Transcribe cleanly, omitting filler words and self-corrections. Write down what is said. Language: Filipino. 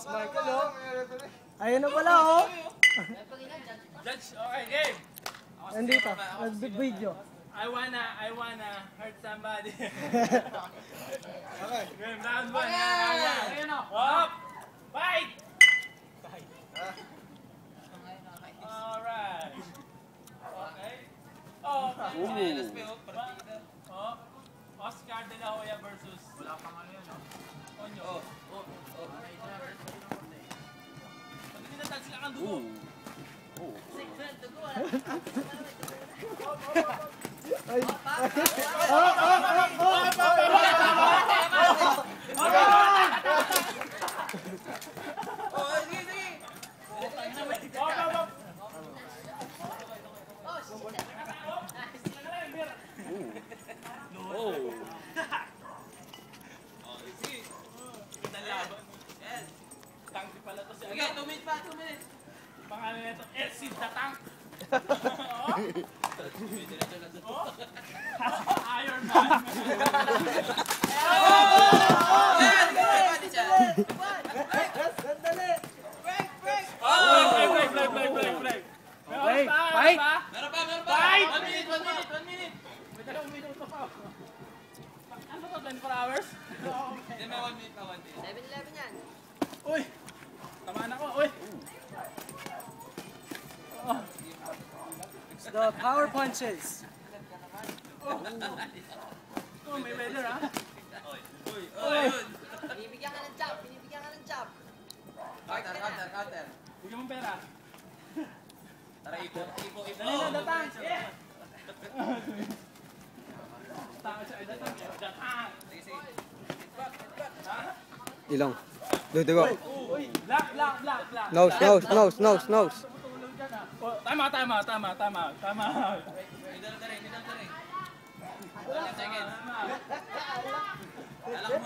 Michael, oh. Ayun na pala, oh. Judge, okay, game. Nandito, nag-video. I wanna hurt somebody. Okay. Game, round 1. Round 1. Up! Fight! Alright. Okay. Oh, Oscar de la Hoya versus... Wala pang ano yun, oh. Onyo. Pag hindi natal sila kang dugo. Ay. Tangki pala to si ano. Okay, 2 minutes pa, 2 minutes. Pangalan nito, Sid the Tank. Iron Man. Sandali. Break. Okay, fight. Meron pa. Fight! 1 minute. May dalawang minuto pa. Ano to, 24 hours? Hindi, may 1 minute pa, 1 minute. 7-11 yan. Uy! Tamaan ako, uy! The power punches. Oh, may weather, ha? Uy. Binibigyan ka ng chop. Counter. Bigyan mong pera. Tara, ipo. Dali na, datang! Tama siya, datang. Datang! Ilong. Dudugo. Uy! Black! Nose. Tulog dyan, ha? Oh, tama. Middle na rin. 12 seconds. Alam mo